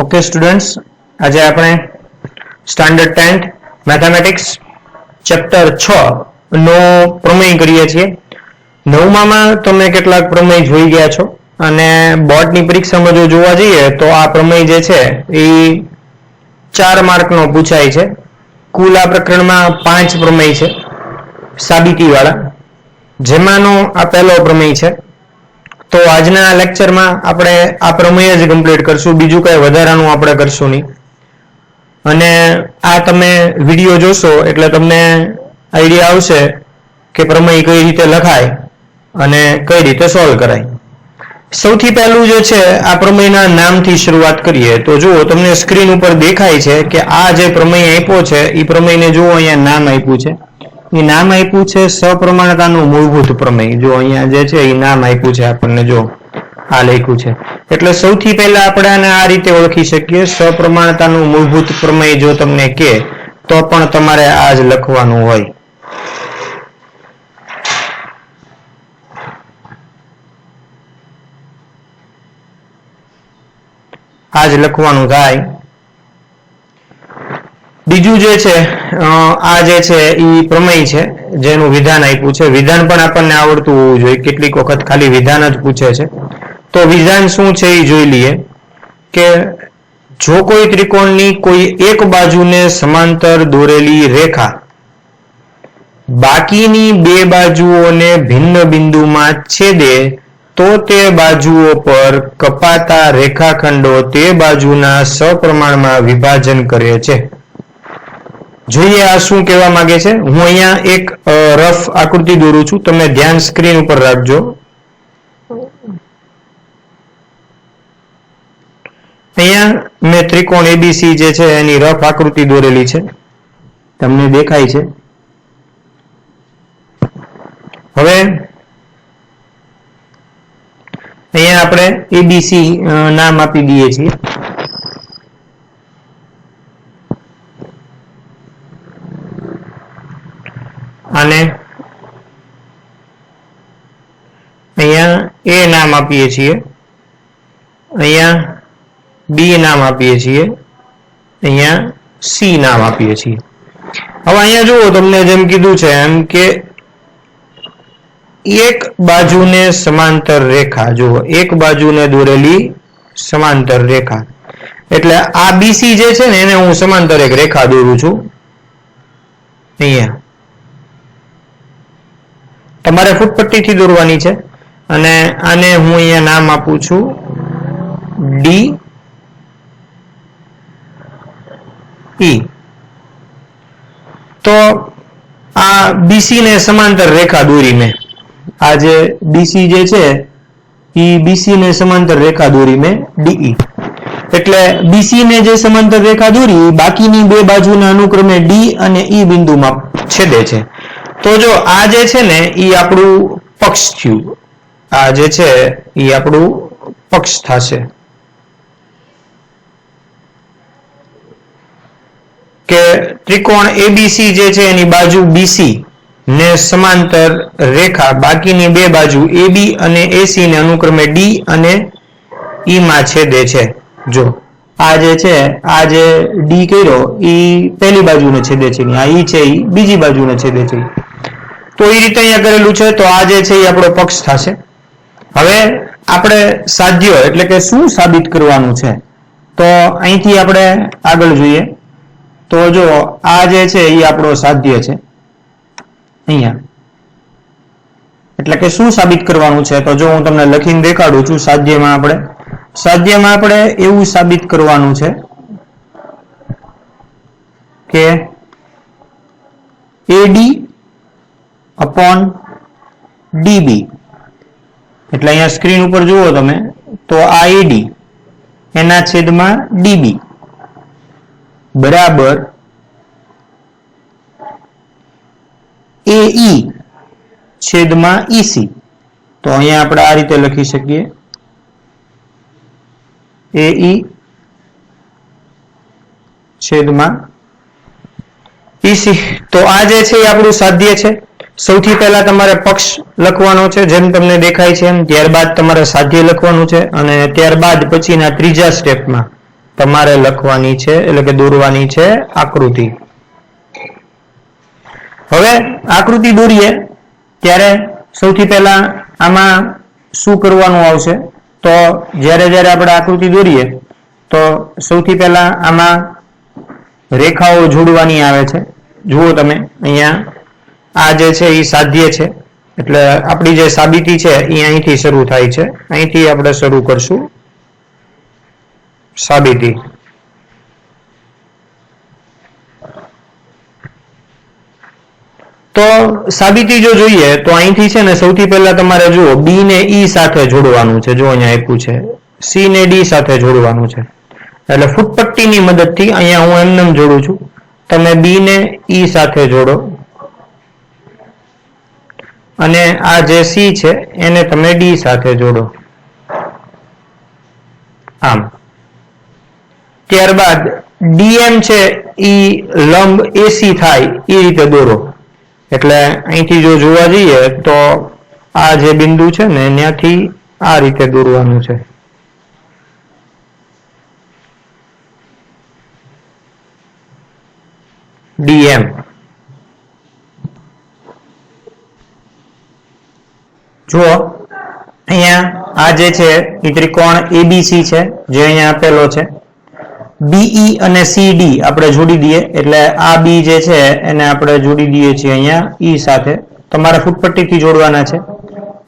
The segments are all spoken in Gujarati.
ओके स्टूडेंट्स, आज આપણે સ્ટાન્ડર્ડ 10th મેથેમેટિક્સ ચેપ્ટર 6 નો પ્રમેય કરીએ છીએ. નવમામાં તમે કેટલાક પ્રમેય જોઈ ગયા છો અને બોર્ડની પરીક્ષામાં જો જોવા જઈએ તો આ પ્રમેય જે છે એ 4 માર્કનો પૂછાય છે. કુલ આ પ્રકરણમાં 5 પ્રમેય છે સાબિતીવાળા, જેમાંનો આ પહેલો પ્રમેય છે. तो आजना लेक्चर में आपणे आ प्रमेय ज कम्प्लीट करशुं, बीजुं कई वधारानुं आपणे करशुं नहीं. अने आ तमे विडियो जोशो एटले तमने आइडिया आवशे के प्रमेय कई रीते लखाय अने कई रीते सॉल्व कराय. सौथी पहेलुं जे छे आ प्रमेयना नामथी शरूआत करीए तो जुओ तमने स्क्रीन पर देखाय छे के आ जे प्रमेय आप्यो छे ई प्रमेयने जुओ अहींया नाम आप्युं छे. ये नाम आप्યું છે સપ્રમાણતાનું મૂળભૂત પ્રમેય. જો અહીંયા જે છે એ નામ આપ્યું છે આપણને, જો આ લખ્યું છે. એટલે સૌથી પહેલા આપણે આને આ રીતે ઓળખી શકીએ, સપ્રમાણતાનું મૂળભૂત પ્રમેય જો તમને કહે તો પણ તમારે આ જ લખવાનું હોય. આ જ લખવાનું થાય. બીજું જે છે આ જે છે એ પ્રમેય છે જેનું વિધાન આપ્યું છે. વિધાન પણ આપણને આવડતું હોવું જોઈએ, કેટલીક વખત ખાલી વિધાન જ પૂછે છે. તો વિધાન શું છે એ જોઈ લઈએ કે જો કોઈ ત્રિકોણની કોઈ એક બાજુને સમાંતર દોરેલી રેખા બાકીની બે બાજુઓને ભિન્ન બિંદુમાં છેદે તો તે બાજુઓ પર કપાતા રેખાખંડો તે બાજુના સપ્રમાણમાં વિભાજન કરે છે. જોઈએ આ શું કહેવા માંગે છે. હું અહીંયા એક રફ આકૃતિ દોરું છું, તમે ધ્યાન સ્ક્રીન ઉપર રાખજો. અહીંયા મેં ત્રિકોણ એબીસી જે છે એની રફ આકૃતિ દોરેલી છે, તમને દેખાય છે. હવે અહીંયા આપણે એબીસી નામ આપી દઈએ છીએ. અને અહીંયા એ નામ આપીએ છીએ, અહીંયા બી નામ આપીએ છીએ, અહીંયા સી નામ આપીએ છીએ. હવે અહીંયા જુઓ, તમને જેમ કીધું છે એમ કે એક બાજુને સમાંતર રેખા, જુઓ એક બાજુને દોરેલી સમાંતર રેખા, એટલે આ બીસી જે છે ને એને હું સમાંતર એક રેખા દોરું છું. અહીંયા તમારે ફૂટપટ્ટીથી દોરવાની છે અને આને હું અહીંયા નામ આપું છું ડી ઈ. તો આ બીસી ને સમાંતર રેખા દોરી મેં, આ જે બીસી જે છે એ બીસી ને સમાંતર રેખા દોરી મેં ડીઈ. એટલે બીસી ને જે સમાંતર રેખા દોરી બાકીની બે બાજુના અનુક્રમે ડી અને ઈ બિંદુમાં છેદે છે. તો જો આ જે છે ને એ આપણું પક્ષ થયું, આ જે છે એ આપણું પક્ષ થશે. કે ત્રિકોણ એબીસી જે છે એની બાજુ બીસી ને સમાંતર રેખા બાકીની બે બાજુ એબી અને એસી ને અનુક્રમે ડી અને ઈ માં છેદે છે. જો આ જે છે, આ જે ડી કર્યો એ પહેલી બાજુને છેદે છે, આ ઈ છે એ બીજી બાજુને છેદે છે. તો એ રીતે અહીંયા કરેલું છે. તો આ જે છે એ આપણો પક્ષ થશે. હવે આપણે સાધ્ય એટલે કે શું સાબિત કરવાનું છે, તો અહીંથી આપણે આગળ જોઈએ. તો જો આ જે છે એ આપણો સાધ્ય છે અહીંયા. એટલે કે શું સાબિત કરવાનું છે, તો જો હું તમને લખીને દેખાડું છું. સાધ્યમાં આપણે એવું સાબિત કરવાનું છે કે એડી अपॉन डीबी, એટલે અહીંયા સ્ક્રીન ઉપર જુઓ તમે તો આ એડી એના છેદમાં ડીબી બરાબર એઈ છેદમાં ઈસી. તો અહીંયા આપણે આ રીતે લખી શકીએ એઈ છેદમાં ઈસી. તો આ જે છે એ આપણું સાધ્ય છે. સૌથી પહેલા તમારે પક્ષ લખવાનો છે જેમ તમને દેખાય છે એમ, ત્યારબાદ તમારે સાધ્ય લખવાનું છે અને ત્યારબાદ પછીના ત્રીજા સ્ટેપમાં તમારે લખવાની છે એટલે કે દોરવાની છે આકૃતિ. હવે આકૃતિ દોરીએ ત્યારે સૌથી પહેલા આમાં શું કરવાનું આવશે? તો જ્યારે આપણે આકૃતિ દોરીએ તો સૌથી પહેલા આમાં રેખાઓ જોડવાની આવે છે. જુઓ તમે અહીંયા આ જે છે એ સાધ્ય છે એટલે આપણી જે સાબિતી છે એ અહીંથી શરૂ થાય છે. અહીંથી આપણે શરૂ કરશું સાબિતી. તો સાબિતી જો જોઈએ તો અહીંથી છે ને સૌથી પહેલા તમારે જુઓ બી ને ઈ સાથે જોડવાનું છે. જો અહીંયા આપ્યું છે સી ને ડી સાથે જોડવાનું છે એટલે ફૂટપટ્ટીની મદદથી અહીંયા હું એમને જોડું છું. તમે બી ને ઈ સાથે જોડો અને આ જે સી છે એને તમે ડી સાથે જોડો આમ. ત્યારબાદ ડીએમ છે ઈ લંબ એસી થાય એ રીતે દોરો. એટલે અહીંથી જો જોવા જઈએ તો આ જે બિંદુ છે ને ત્યાંથી આ રીતે દોરવાનું છે. ડીએમ જુઓ અહીંયા આ જે છે એ ત્રિકોણ એબીસી છે જે અહીંયા આપેલો છે. બીઈ અને સીડી આપણે જોડી દઈએ એટલે આ બી જે છે એને આપણે જોડી દઈએ છીએ અહીંયા ઈ સાથે. તમારે ફૂટપટ્ટીથી જોડવાના છે.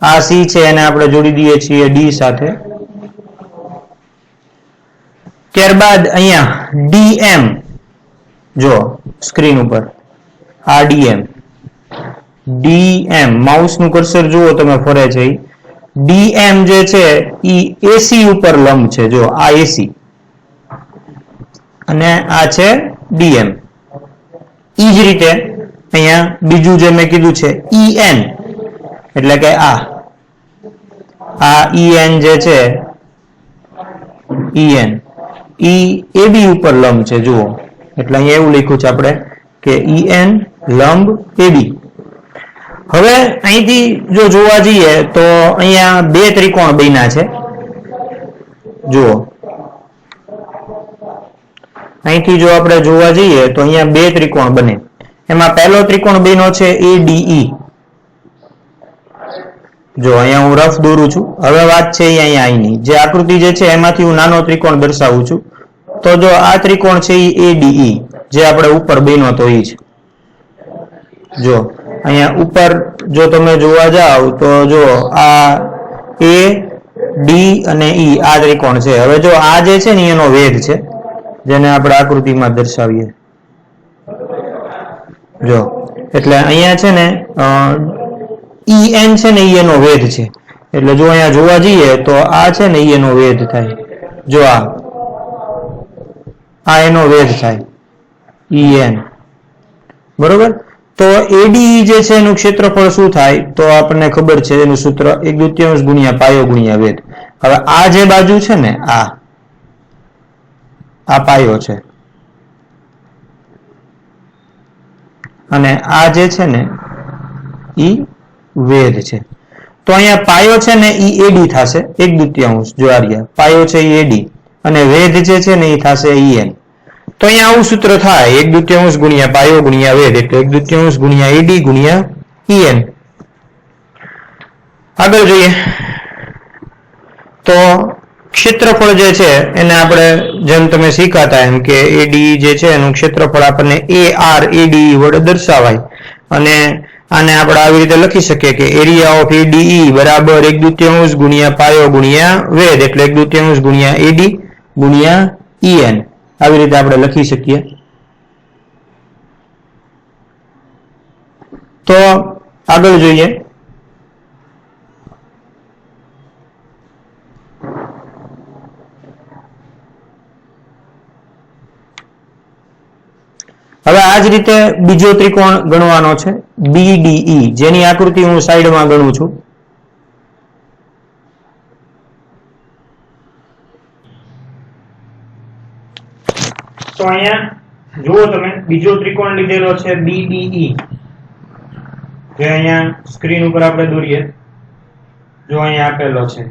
આ સી છે એને આપણે જોડી દઈએ છીએ ડી સાથે. ત્યારબાદ અહીંયા ડીએમ જો સ્ક્રીન ઉપર આ ડીએમ માઉસ નું કર્સર જુઓ તમે ફરે છે. ડીએમ જે છે ઈ એસી ઉપર લંબ છે. જો આ એસી અને આ છે ડીએમ. ઈ જ રીતે અહીંયા બીજું જે મેં કીધું છે ઈએન એટલે કે આ ઈએન જે છે ઈએન ઈ એબી ઉપર લંબ છે. જુઓ એટલે અહીંયા એવું લખ્યું છે આપણે કે ઈએન લંબ એબી. હવે અહીંથી જો જોવા જઈએ તો અહીંયા બે ત્રિકોણ બન્યા છે. જુઓ અહીંથી જો આપણે જોવા જઈએ તો અહીંયા બે ત્રિકોણ બને. એમાં પહેલો ત્રિકોણ બન્યો છે એડીઈ. જો અહીંયા હું રફ દોરું છું. હવે વાત છે અહીંયા અહીંની જે આકૃતિ જે છે એમાંથી હું નાનો ત્રિકોણ દર્શાવું છું. તો જો આ ત્રિકોણ છે એ એડીઈ જે આપણે ઉપર બન્યો તો એ છે. જો અહીંયા ઉપર જો તમે જોવા જાવ તો જો આ એ ડી અને ઈ આ ત્રિકોણ છે. હવે જો આ જે છે ને એનો વેધ છે જેને આપણે આકૃતિમાં દર્શાવીએ. જો એટલે અહીંયા છે ને ઈએન છે ને એનો વેધ છે. એટલે જો અહીંયા જોવા જઈએ તો આ છે ને એનો વેધ થાય. જો આ એનો વેધ થાય ઈએન. બરોબર. તો એડી જે છે એનું ક્ષેત્રફળ શું થાય તો આપણને ખબર છે એનું સૂત્ર 1/2 ગુણ્યા પાયો ગુણ્યા વેધ. હવે આ જે બાજુ છે ને આ પાયો છે અને આ જે છે ને ઈ વેધ છે. તો અહીંયા પાયો છે ને ઈ એડી થશે 1/2. જો આ રહ્યા પાયો છે ઈ એડી અને વેધ જે છે ને ઈ થશે ઈએન. તો અહીંયા આવું સૂત્ર થાય 1/2 ગુણ્યા પાયો ગુણ્યા વેધ એટલે 1/2 ગુણ્યા એડી ગુણ્યા ઈએન. આગળ જોઈએ તો ક્ષેત્રફળ જે છે એને આપણે જેમ તમે શીખાતા એમ કે એડી જે છે એનું ક્ષેત્રફળ આપણને AR ADE વડે દર્શાવાય અને આને આપણે આવી રીતે લખી શકીએ કે એરિયા ઓફ ADE બરાબર 1/2 ગુણ્યા પાયો ગુણ્યા વેધ એટલે 1/2 ગુણ્યા AD ગુણ્યા EN. આવી રીતે આપણે લખી શકીએ. તો આગળ જોઈએ હવે આ જ રીતે બીજો ત્રિકોણ ગણવાનો છે BDE જેની આકૃતિ હું સાઈડમાં ગણું છું. તો અહીંયા જુઓ તમે બીજો ત્રિકોણ લીધેલો છે BDE જે અહીંયા સ્ક્રીન ઉપર આપણે દોરીએ. જો અહીંયા આપેલો છે.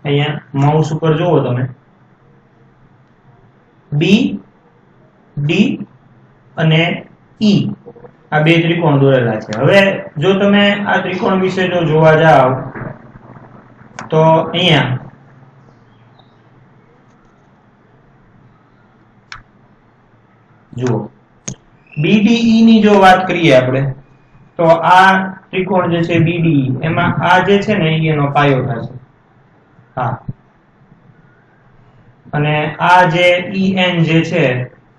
અહીંયા માઉસ ઉપર જુઓ તમે બી ડી અને ઈ આ બે ત્રિકોણ દોરેલા છે. હવે જો તમે આ ત્રિકોણ વિશે જો જોવા જાવ તો અહીંયા જુઓ BDE ની જો વાત કરીએ આપણે તો આ ત્રિકોણ જે છે BDE એમાં આ જે છે ને એનો પાયો થશે. હા, અને આ જે EN જે છે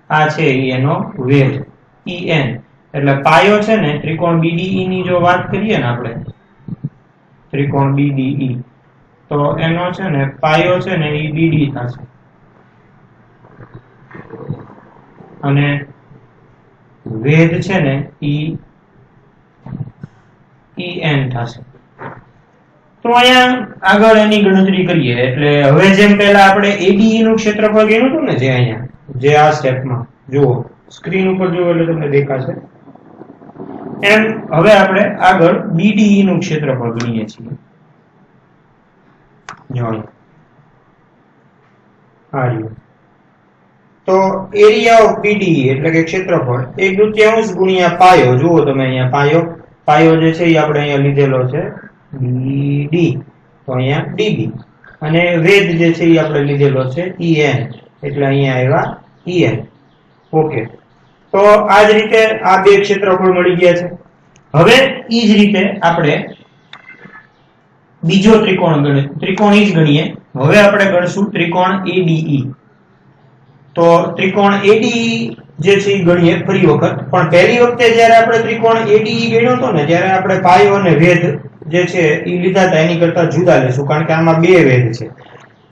આ છે એનો વેધ EN એટલે પાયો છે ને ત્રિકોણ BDE ની જો વાત કરીએ ને આપણે ત્રિકોણ BDE તો એનો છે ને પાયો છે ને એ BD થશે અને વેધ છે ને EN થશે. તો અહીંયા આગળ એની ગણતરી કરીએ એટલે હવે જેમ પહેલા આપણે ADE નું ક્ષેત્રફળ ગણ્યું હતું ને જે અહીંયા જે આ સ્ટેપમાં જુઓ સ્ક્રીન ઉપર જુઓ એટલે તમને દેખાશે એમ હવે આપણે આગળ BDE નું ક્ષેત્રફળ ગણીએ છીએ. તો એરિયા ઓફ BDE એટલે કે ક્ષેત્રફળ 1/2 ગુણ્યા પાયો જુઓ તમે અહીંયા પાયો જે છે એ આપણે અહીંયા લીધેલો છે BD તો અહીંયા DB અને વેધ જે છે એ આપણે લીધેલો છે EN એટલે અહીંયા આવ્યા EN. ઓકે, તો આ જ રીતે આ બે ક્ષેત્રફળ મળી ગયા છે. હવે ઈ જ રીતે આપણે બીજો ત્રિકોણ ઈ જ ગણીએ. હવે આપણે ગણશું ત્રિકોણ ADE. તો ત્રિકોણ ADE જે છે એ ગણીએ ફરી વખત, પણ પહેલી વખતે જ્યારે આપણે ત્રિકોણ ADE ગણ્યો હતો ને ત્યારે આપણે પાયો અને વેધ જે છે એ લીધા હતા એની કરતા જુદા લેશું કારણ કે આમાં બે વેધ છે.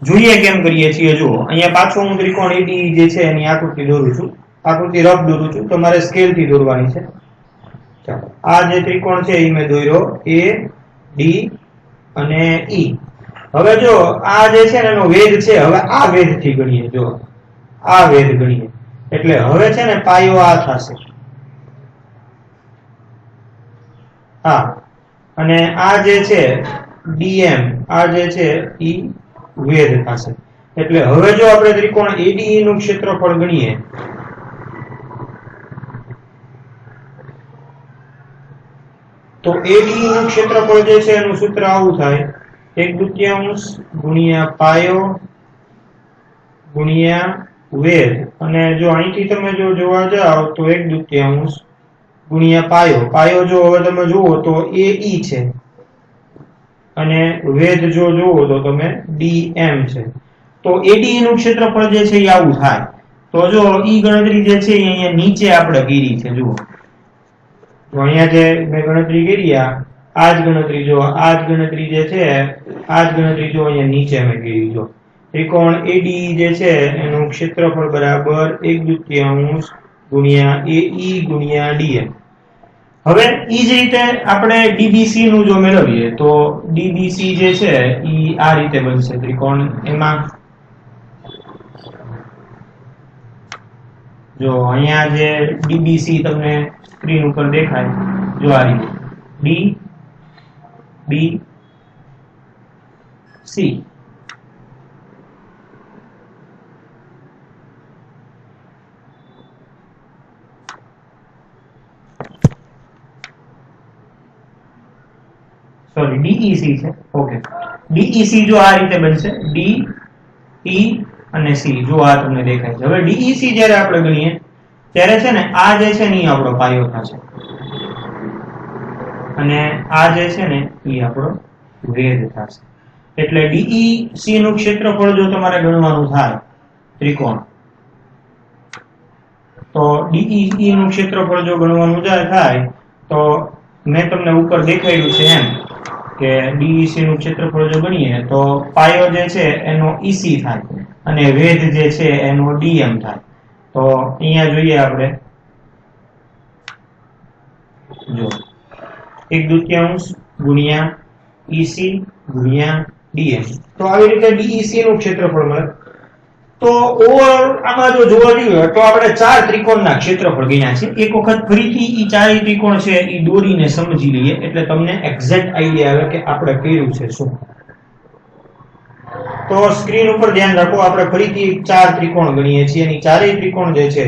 જોઈએ કેમ કરીએ છીએ જુઓ અહીંયા પાછો હું ત્રિકોણ ADE જે છે એની આકૃતિ દોરું છું, આકૃતિ રફ દોરું છું, તમારે સ્કેલ થી દોરવાની છે. ચાલો આ જે ત્રિકોણ છે એ મેં દોર્યો A D અને E. હવે જો આ જે છે ને એનો વેધ છે, હવે આ વેધ થી ગણીએ. જો આ વેધ ગણીએ એટલે હવે છે ને પાયો આ થશે. હા, અને આ જે છે DM આ જે છે ઈ વેધ થશે. એટલે હવે જો આપણે ત્રિકોણ ADE નું ક્ષેત્રફળ ગણીએ તો ADE નું ક્ષેત્રફળ જે છે એનું સૂત્ર આવું થાય 1/2 ગુણ્યા પાયો ગુણ્યા વેધ અને જો અહીંથી તમે જો જોવા જાવ તો 1/2 ગુણ્યા પાયો જો હવે તમે જુઓ તો AE છે અને વેધ જો જુઓ તો તમે DM છે. તો ADE નું ક્ષેત્રફળ જે છે એ આવું થાય. તો જો ઈ ગણતરી જે છે અહીંયા નીચે આપણે કરી છે. જુઓ તો અહીંયા જે મેં ગણતરી કરી આ જ ગણતરી જો આ જ ગણતરી જે છે આ જ ગણતરી જો અહીંયા નીચે મેં કરી. જો ત્રિકોણ ADE જે છે એનું ક્ષેત્રફળ બરાબર 1/2 ગુણ્યા AE ગુણ્યા DM. હવે ઈ જ રીતે આપણે DBC નું જો મેળવીએ તો DBC જે છે ઈ આ રીતે બનશે ત્રિકોણ. એમાં જો અહીંયા જે DBC તમને સ્ક્રીન ઉપર દેખાય જો આ રીતે DBC. સોરી DEC છે. ઓકે, DEC જો આ રીતે બનશે D E અને C જો આ તમને દેખાય છે. હવે DEC જ્યારે આપણે ગણીએ ત્યારે છે ને આ જે છે ને એ આપણો પાયો થશે અને આ જે છે ને એ આપણો વેધ થશે. એટલે DEC નું ક્ષેત્રફળ જો તમારે ગણવાનું થાય ત્રિકોણ તો DEC નું ક્ષેત્રફળ જો ગણવાનું થાય તો મેં તમને ઉપર દેખાડ્યું છે એમ કે DEC નું ક્ષેત્રફળ જો ગણીએ તો પાયો જે છે એનો EC થાય અને વેધ જે છે એનો DM થાય. તો અહીંયા જોઈએ આપણે જો 1/2 ગુણ્યા EC ગુણ્યા DM. તો આવી રીતે DEC નું ક્ષેત્રફળ મળે. તો ઓવરઓલ આમાં જો જોવા જઈએ તો આપણે 4 ત્રિકોણના ક્ષેત્રફળ ગણ્યા છે. એક વખત ફરીથી ઈ 4 ત્રિકોણ છે ઈ દોરીને સમજી લઈએ એટલે તમને એક્ઝેક્ટ આઈડિયા આવે કે આપણે કર્યું છે શું. તો સ્ક્રીન ઉપર ધ્યાન રાખો, આપણે ફરીથી 4 ત્રિકોણ ગણીએ છીએ, એની ચારેય ત્રિકોણ જે છે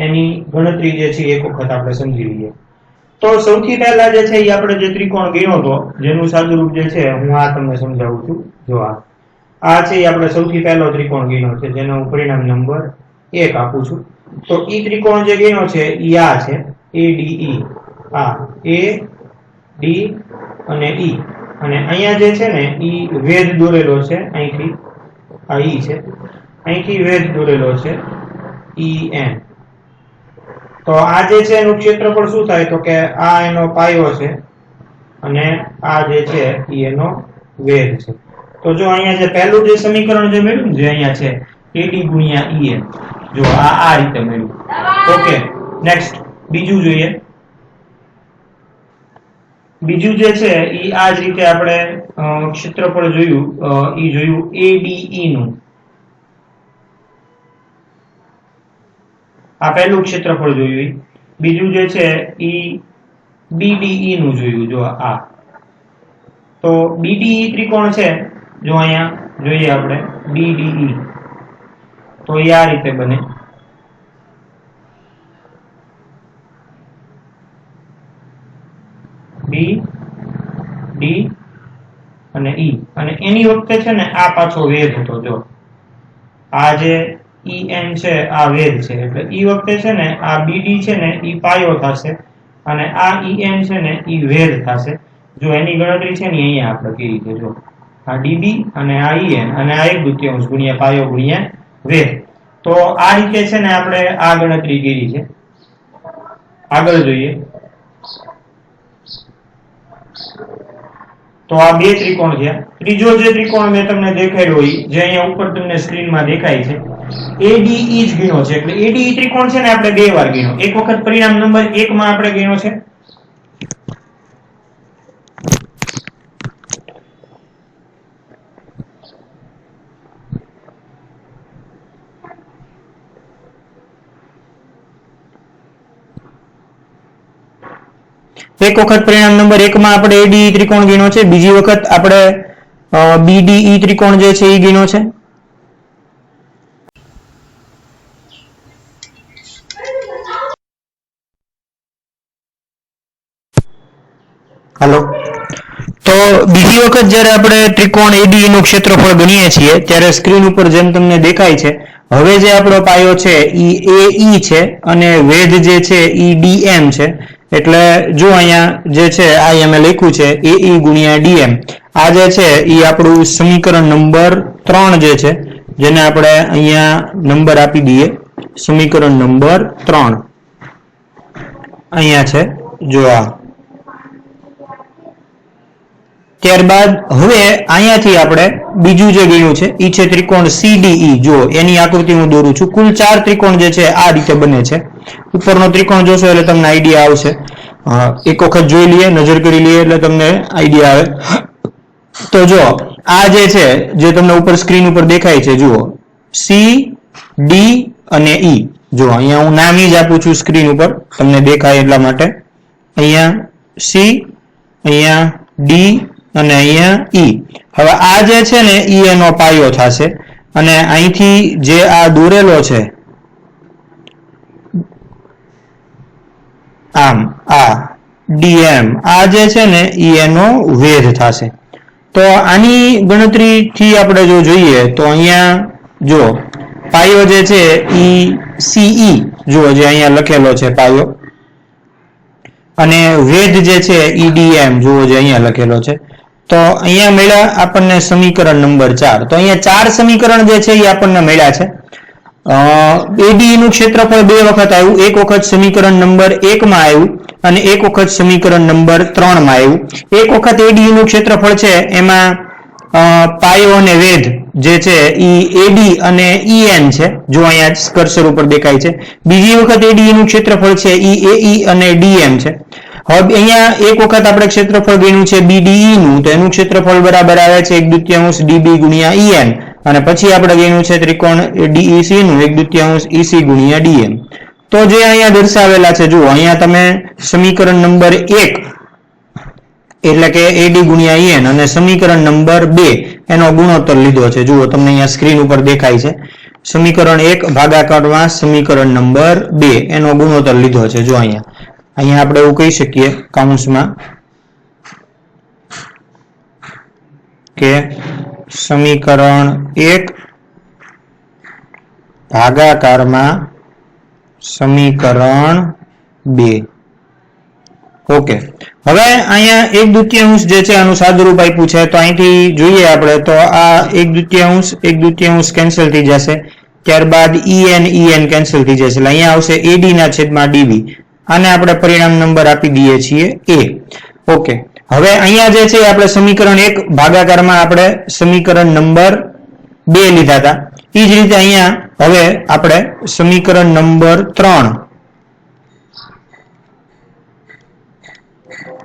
એની ગણતરી જે છે એક વખત આપણે સમજી લઈએ. તો સૌથી પહેલા જે છે એ આપણે જે ત્રિકોણ ગણ્યો હતો, જેનું સાદુરૂપ જે છે હું આ તમને સમજાવું છું. જો આ છે એ આપણે સૌથી પહેલો ત્રિકોણ ગણ્યો છે, જેનો હું પરિણામ નંબર 1 આપું છું. તો ઈ ત્રિકોણ જે ગણ્યો છે ઈ આ છે, ADE. આ A D અને E, અને અહીંયા જે છે ને ઈ વેધ દોરેલો છે, અહીંથી આ E છે, અહીંથી વેધ દોરેલો છે EN. તો આ જે છે એનું ક્ષેત્રફળ શું થાય, તો કે આ એનો પાયો છે અને આ જે છે એ એનો વેધ છે. તો જો અહીંયા જે પહેલું જે સમીકરણ જે મળ્યું જે અહીંયા છે AD ગુણ્યા EN, જો આ રીતે મળ્યું. ઓકે, નેક્સ્ટ બીજું જોઈએ. બીજું જે છે એ આ જ રીતે આપણે ક્ષેત્રફળ જોયું, ઈ જોયું ADE નું. આ પહેલું ક્ષેત્રફળ જોયું. બીજું જે છે ઈ BDE નું જોયું. જો આ તો BDE ત્રિકોણ છે, જો અહીંયા જોઈએ આપણે BDE, તો એ આ રીતે બને. B D અને E, અને એની વખતે છે ને આ પાછો વેધ હતો. જો આ જે EN છે આ વેધ છે, એટલે ઈ વખતે છે ને આ BD છે ને ઈ પાયો થશે અને આ EN છે ને ઈ વેધ થશે. જો એની ગણતરી છે ને અહીંયા આપણે કરી છે. જો આ DB અને આ EN અને આ 1/2 ગુણ્યા પાયો ગુણ્યા વેધ. તો આ રીતે છે ને આપણે આ ગણતરી કરી છે. આગળ જોઈએ. તો આ બે ત્રિકોણ છે. ત્રીજો જે ત્રિકોણ મેં તમને દેખાડ્યો જે અહીંયા ઉપર તમને સ્ક્રીનમાં દેખાય છે ADE જ ગણ્યો છે. એટલે ADE ત્રિકોણ છે ને આપણે બે વાર ગણ્યો. એક વખત પરિણામ નંબર 1 માં આપણે ગણ્યો છે, એક વખત પરિણામ નંબર 1 માં આપણે ADE ત્રિકોણ ગણ્યો છે, બીજી વખત આપણે BDE ત્રિકોણ જે છે એ ગણ્યો છે. હાલો, તો બીજી વખત જ્યારે આપણે ત્રિકોણ ADE નું ક્ષેત્રફળ ગણીએ છીએ ત્યારે સ્ક્રીન ઉપર જેમ તમને દેખાય છે, હવે જે આપણો પાયો છે એ AE છે અને વેધ જે છે એ DM છે. એટલે જો અહીંયા જે છે આ અમે લખ્યું છે AE ગુણ્યા DM. આ જે છે એ આપણું સમીકરણ નંબર 3 જે છે, જેને આપણે અહીંયા નંબર આપી દઈએ, સમીકરણ નંબર 3 અહીંયા છે. જો આ ત્યારબાદ હવે અહીંયાથી આપણે બીજું જે ગણ્યું છે એ છે ત્રિકોણ CDE. જો એની આકૃતિ હું દોરું છું. કુલ 4 ત્રિકોણ જે છે આ રીતે બને છે. ઉપરનો ત્રિકોણ જોશો એટલે તમને આઈડિયા આવશે. એક વખત જોઈ લઈએ, નજર કરી લઈએ એટલે તમને આઈડિયા આવે. તો જો આ જે છે જે તમને ઉપર સ્ક્રીન ઉપર દેખાય છે, જુઓ C D અને E. જો અહીંયા હું નામ જ આપું છું સ્ક્રીન ઉપર તમને દેખાય એટલા માટે. અહીંયા C, અહીંયા D અને અહીંયા E. હવે આ જે છે ને E એનો પાયો થશે અને અહીંથી જે આ દોરેલો છે આમ આ DM, આ જે છે ને એ એનો વેધ થશે. તો આની ગણતરીથી આપણે જો જોઈએ તો અહીંયા જો પાયો જે છે એ CE, જુઓ જે અહીંયા લખેલો છે પાયો, અને વેધ જે છે EDM, જુઓ જે અહીંયા લખેલો છે. તો અહીંયા મળ્યા આપણને સમીકરણ નંબર 4. તો અહીંયા 4 સમીકરણ જે છે એ આપણને મળ્યા છે. ADE નું ક્ષેત્રફળ બે વખત આવ્યું. એક વખત સમીકરણ નંબર 1 માં આવ્યું અને એક વખત સમીકરણ નંબર 3 માં આવ્યું. એક વખત ADE નું ક્ષેત્રફળ છે એમાં પાયો અને વેધ જે છે એ AD અને EN છે, જો અહીંયા કર્સર ઉપર દેખાય છે. બીજી વખત ADE નું ક્ષેત્રફળ છે એ AE અને DM છે. હવે અહીંયા એક વખત આપણે ક્ષેત્રફળ ગણ્યું છે BDE નું, તો એનું ક્ષેત્રફળ બરાબર આવે છે 1/2 DB ગુણ્યા EN, અને પછી આપણે ગણ્યું છે ત્રિકોણ DEC નું 1/2 EC ગુણ્યા DM. તો જે અહીંયા દર્શાવેલા છે, જુઓ અહીંયા તમે સમીકરણ નંબર 1 એટલે કે AD ગુણ્યા EN અને સમીકરણ નંબર 2 એનો ગુણોત્તર લીધો છે. જુઓ તમને અહીંયા સ્ક્રીન ઉપર દેખાય છે. સમીકરણ 1 ભાગાકારમાં સમીકરણ નંબર 2 એનો ગુણોત્તર લીધો છે. જો અહીંયા આપણે એવું કહી શકીએ કૌંસમાં કે સમીકરણ 1 ભાગાકારમાં સમીકરણ 2. ઓકે, હવે અહીંયા 1/2 જે છે આનું સાદુરૂપ આપ્યું છે, તો અહીંથી જોઈએ આપણે તો આ 1/2 કેન્સલ થઈ જશે. ત્યારબાદ en કેન્સલ થઈ જશે. એટલે અહીંયા આવશે AD ના છેદમાં DB. આને આપણે પરિણામ નંબર આપી દઈએ છીએ A. ઓકે, હવે અહીંયા જે છે આપણે સમીકરણ 1 ભાગાકારમાં આપણે સમીકરણ નંબર 2 લીધા હતા. એ જ રીતે અહીંયા હવે આપણે સમીકરણ નંબર 3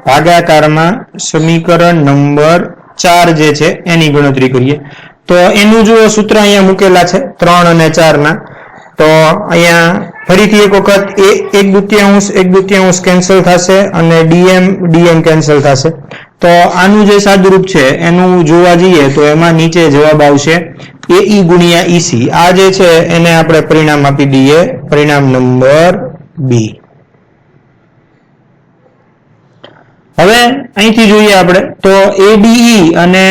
ભાગાકારમાં સમીકરણ નંબર 4 જે છે એની ગણતરી કરીએ. તો એનું જો સૂત્ર અહીંયા મૂકેલા છે 3 અને 4 ના. તો અહીંયા ફરીથી એક વખત 1/2 કેન્સલ થશે અને dm કેન્સલ થશે. તો આનું જે સાદુરૂપ છે એનું જોવા જઈએ તો એમાં નીચે જવાબ આવશે AE ગુણ્યા EC. આ જે છે એને આપણે પરિણામ આપી દઈએ પરિણામ નંબર B. હવે અહીંથી જોઈએ આપણે તો ADE અને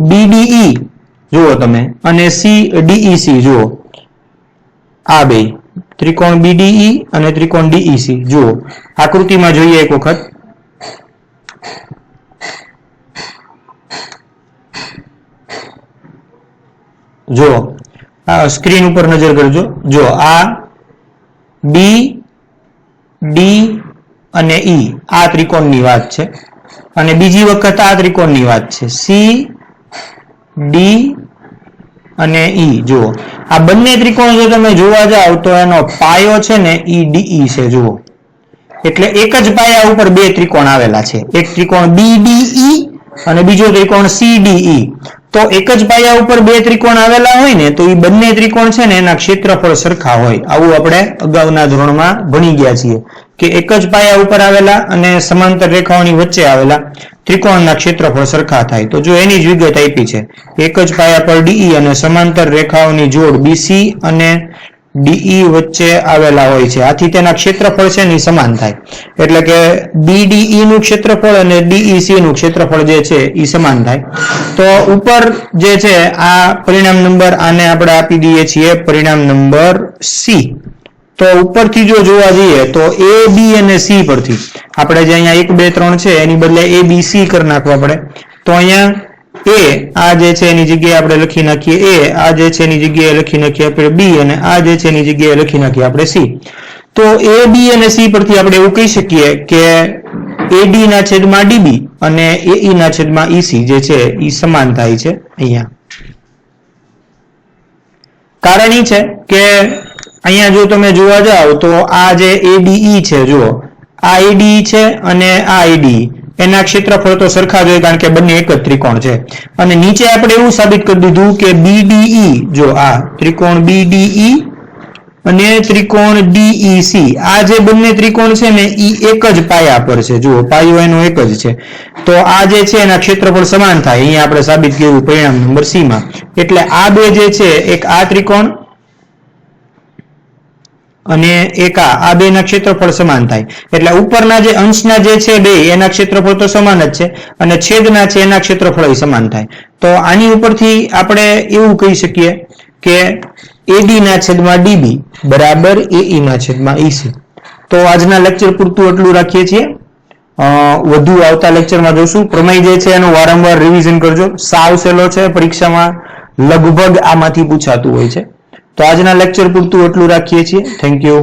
BDE જુઓ તમે અને CDEC જુઓ. આ બે ત્રિકોણ BDE અને ત્રિકોણ DEC જુઓ. આકૃતિમાં જોઈએ એક વખત. જો આ સ્ક્રીન ઉપર નજર કરજો. જો આ B D અને E આ ત્રિકોણની વાત છે અને બીજી વખત આ ત્રિકોણની વાત છે C D અને E. જુઓ આ બંને ત્રિકોણ જો તમે જોવા જાવ તો એનો પાયો છે ને EDE છે. જુઓ એટલે એક જ પાયા ઉપર બે ત્રિકોણ આવેલા છે. એક ત્રિકોણ BDE અને બીજો ત્રિકોણ CDE. તો એક જ પાયા ઉપર બે ત્રિકોણ આવેલા હોય ને તો એ બંને ત્રિકોણ છે ને એના ક્ષેત્રફળ સરખા હોય. આવું આપણે અગાઉના ધોરણમાં ભણી ગયા છીએ કે એક જ પાયા ઉપર આવેલા અને સમાંતર રેખાઓની વચ્ચે આવેલા ત્રિકોણના ક્ષેત્રફળ સરખા થાય. તો જો એની જ વિગત આપી છે. એક જ પાયા પર DE અને સમાંતર રેખાઓની જોડ BC અને DE વચ્ચે આવેલા હોય છે. આથી તેના ક્ષેત્રફળ છે ને સમાન થાય. એટલે કે BDE નું ક્ષેત્રફળ અને DEC નું ક્ષેત્રફળ જે છે એ સમાન થાય. તો ઉપર જે છે આ પરિણામ નંબર આને આપણે આપી દઈએ છીએ પરિણામ નંબર C. તો ઉપરથી જો જોવા જઈએ તો A, B અને C પરથી આપણે જે અહીંયા 1 2 3 છે એની બદલે A B C કરી નાખવા પડે. તો અહીંયા આ જે છે એની જગ્યાએ આપણે લખી નાખીએ A, આ જે છે એની જગ્યાએ લખી નાખીએ આપણે B અને આ જે છે એની જગ્યાએ લખી નાખીએ આપણે C. તો A, B અને C પરથી આપણે એવું કહી શકીએ કે AD ના છેદમાં DB અને AE ના છેદમાં EC જે છે એ સમાન થાય છે. અહીંયા કારણ એ છે કે અહીંયા જો તમે જોવા જાવ તો આ જે ADE છે, જુઓ આ ADE છે અને આ ADE એના ક્ષેત્રફળ તો સરખા જ હોય કારણ કે બંને એક જ ત્રિકોણ છે. અને નીચે આપણે એવું સાબિત કરી દીધું કે BDE જો આ ત્રિકોણ BDE અને ત્રિકોણ DEC આ જે બંને ત્રિકોણ છે ને એ એક જ પાયા પર છે. જુઓ પાયો એનો એક જ છે. તો આ જે છે એના ક્ષેત્રફળ સમાન થાય. અહીંયા આપણે સાબિત કર્યું પરિણામ નંબર C માં. એટલે આ બે જે છે એક આ ત્રિકોણ અને એક આ બેના ક્ષેત્રફળ સમાન થાય. એટલે ઉપરના જે અંશના જે છે બે એના ક્ષેત્રફળ તો સમાન જ છે અને છેદના છે એના ક્ષેત્રફળ સમાન થાય. તો આની ઉપરથી આપણે એવું કહી શકીએ કે AD ના છેદમાં DB બરાબર AE ના છેદમાં EC. તો આજના લેક્ચર પૂરતું એટલું રાખીએ છીએ. વધુ આવતા લેક્ચરમાં જોશું. પ્રમેય જે છે એનું વારંવાર રિવિઝન કરજો. સાવ સહેલો છે, પરીક્ષામાં લગભગ આમાંથી પૂછાતું હોય છે. તો આજના લેક્ચર પૂરતું એટલું રાખીએ છીએ. Thank you.